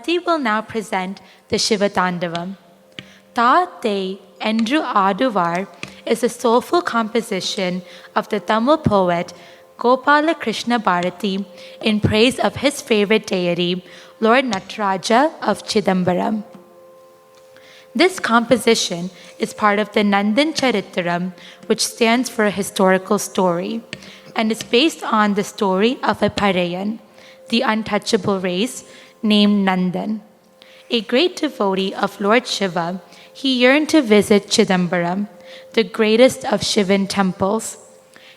Pati will now present the Shiva Tandavam. Ta Te Endru Aduvar is a soulful composition of the Tamil poet Gopala Krishna Bharati in praise of his favorite deity, Lord Nataraja of Chidambaram. This composition is part of the Nandan Charitaram, which stands for a historical story, and is based on the story of a Parayan, the untouchable race, named Nandan. A great devotee of Lord Shiva, he yearned to visit Chidambaram, the greatest of Shivan temples.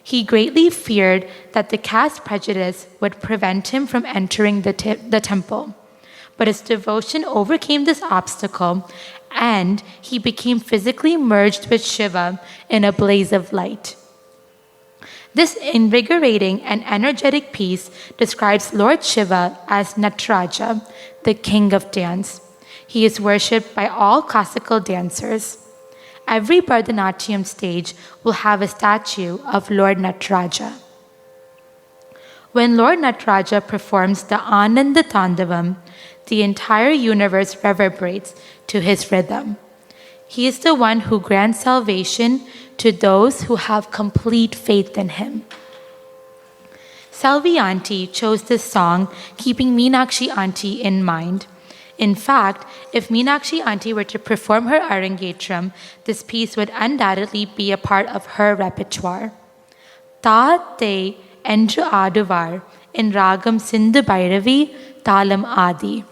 He greatly feared that the caste prejudice would prevent him from entering the temple. But his devotion overcame this obstacle, and he became physically merged with Shiva in a blaze of light. This invigorating and energetic piece describes Lord Shiva as Nataraja, the king of dance. He is worshipped by all classical dancers. Every Bharatanatyam stage will have a statue of Lord Nataraja. When Lord Nataraja performs the Ananda Tandavam, the entire universe reverberates to his rhythm. He is the one who grants salvation to those who have complete faith in him. Selvi Auntie chose this song keeping Meenakshi Auntie in mind. In fact, if Meenakshi Auntie were to perform her Arangetram, this piece would undoubtedly be a part of her repertoire. Ta Te Endru Aduvar in Ragam Sindhu Bhairavi Talam Adi.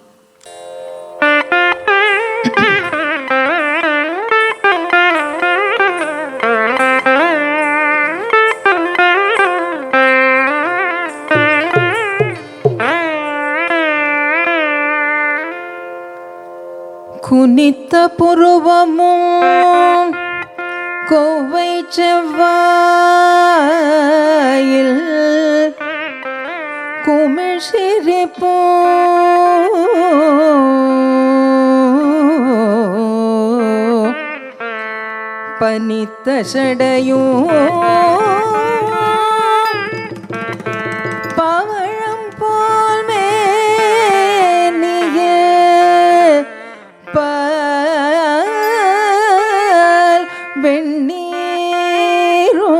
குனித்த புருவமும் Kovai செவ்வாயில் குமிழ் சிரிப்போ பனித்த சடையும் பவழம் போல் மேனிய பால் வெண்ணீரோ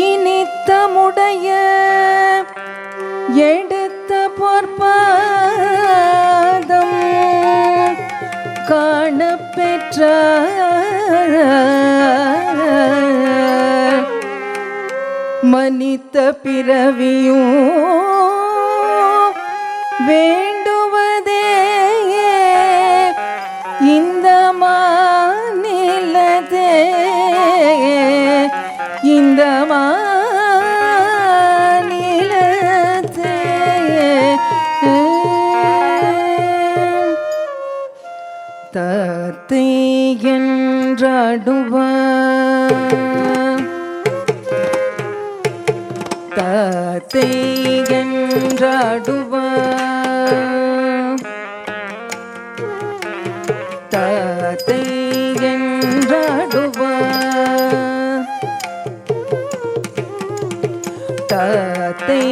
இனித்தமுடைய எடுத்த பொற்பாதம் காணப்பெற்ற மனித பிறவியும் வேண்டுவதே இந்த மாநிலத்தே இந்த தத்தை என்றாடுவார் தத்தை என்றாடுவார் தத்தை என்றாடுவார் தத்தை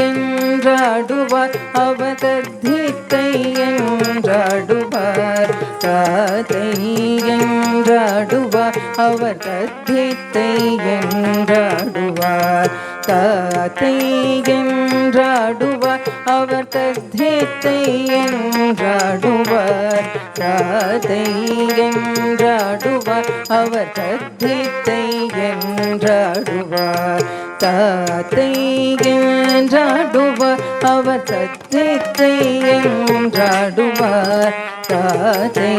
என்றாடுவார் அவதத்தித்தை என்றாடுவார் தத்தை என்றாடுவார் அவர் தத்தித்தை என்றாடுவார் தத்தை என்றாடுவார் அவர் தத்தித்தை என்றாடுவார் தத்தை என்றாடுவார் அவர் தத்தித்தை என்றாடுவார் தத்தை என்றாடுவார் அவர் தத்தித்தை என்றாடுவார் தத்தை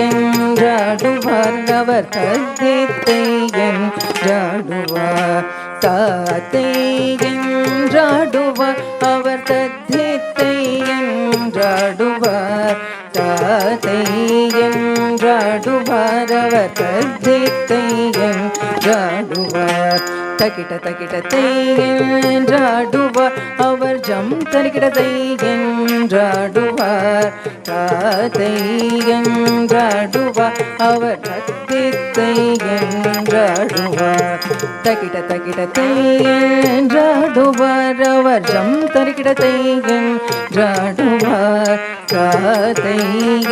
என்றாடுவார் அவர் தத்தித்தை என்றாடுவார் தத்தை என்றாடுவார் அவர் தத்தித்தை என்றாடுவார் தத்தை என்றாடுவார் அவர் தத்தித்தை என்றாடுவார் தகிட தகிடத்தை என்றாடுவார் அவர் ஜம் தரிகிடத்தை என்றாடுவார் தாத்தை என்றாடுவார் அவர் தத்தித்தை என்றாடுவார் தகிட தகிடத்தை என்றாடுவார் அவர் ஜம் தரிகிடத்தை என்றாடுவார் தாத்தை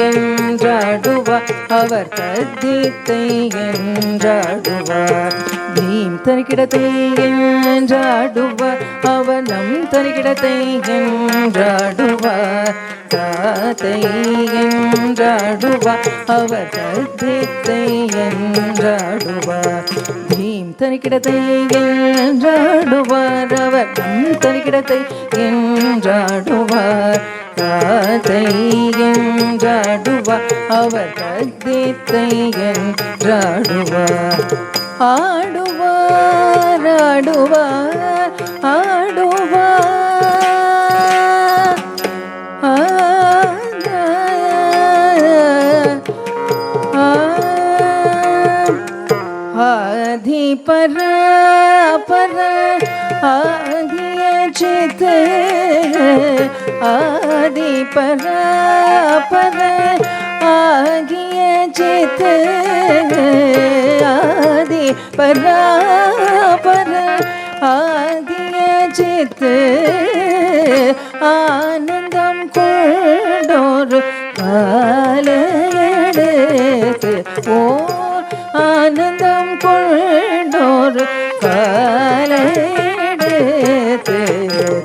என்றாடுவார் அவர் தத்தித்தை என்றாடுவார் தீம் தரிகிடத்தை என்றாடுவார் அவர் நம் தரிகிடத்தை என்றாடுவார் தாத்தை என்றாடுவார் அவர் தத்தித்தை என்றாடுவார் தீம் தரிகிடத்தை என்றாடுவார் அவர் நம் தரிகிடத்தை என்றாடுவார் தாத்தை என்றாடுவார் அவர் தத்தித்தை என்றாடுவார் ஆடுவார் ஆடுவார் ஆடுவார் ஆதி பர பர ஆகிய சித் ஆதி பர பர ஆகிய சித் ஆதி பராபர ஆகிய சித் ஆனந்தம் கொண்டோர் காலையெடுத்து ஓ ஆனந்தம் கொண்டோர் காலையெடுத்து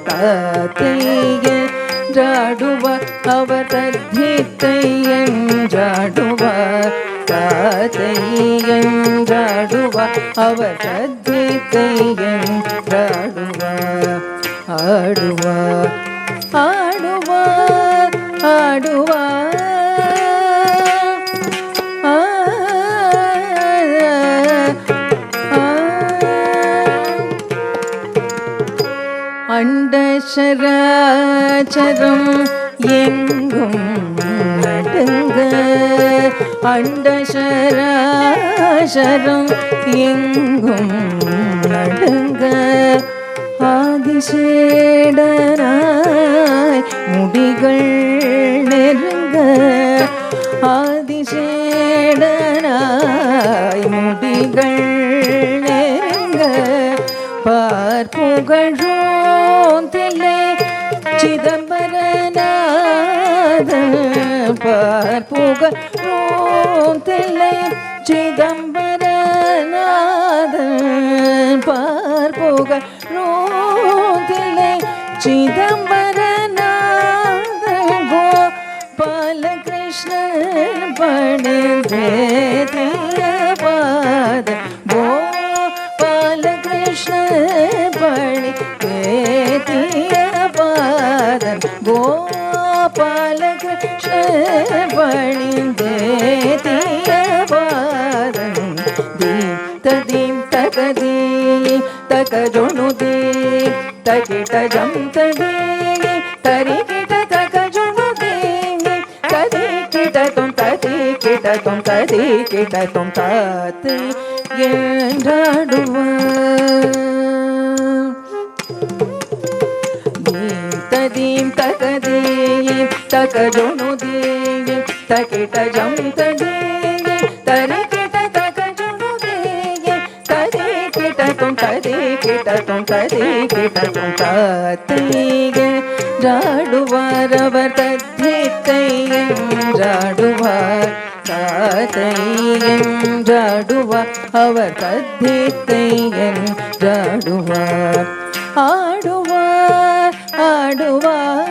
தாத்தைய என்றாடுவார் அவர் தத்தித்தை என்றாடுவார் தாத்தை என்றாடுவார் அவர் தத்தித்தை என்றாடுவார் ஆடுவார் ஆடுவார் ஆடுவார் அண்டசராச்சரம் எங்கும் நடுங்க அண்டசராசரம் எங்கும் நடுங்க ஆதிசேடனாய் முடிகள் நெருங்க ஆதிசேடனாய் முடிகள் நெருங்க பார்ப்புகழோன் தில்லை சிதம்பரநாதன் பார்ப்புகழோன் தில்லை சிதம்பரநாதன் பார்ப்புகழோன் தில்லை சிதம்பரநாதன் கோபாலகிருஷ்ணன் பணிந்தே பாத கோபாலகிருஷ்ணன் பணி பாதன் கோபாலகிருஷ்ணன் பணிந்தே பாதன் தீம் ததீம் தகதீ தகஜொணுதீ தகிட ஜம் ததீ தரிகிட தகஜொணுதீ ததி கிடத்தும் ததி கிடத்தும் ததி கிடத்தும் தாத்து என்றாடுவார் ததீம் தகதீம் தகஜொணுதீம் தகிட ஜம் ததீம் தரிகிட தகஜொணுதீம் ததி கிடத்தும் ததி கிடத்தும் ததி கிடத்தும் தாத்தைய என்றாடுவார் அவர் தத்தித்தை என்றாடுவார் தாத்தை என்றாடுவார் அவர் தத்தித்தை என்றாடுவார் ஆடுவார் ஆடுவார்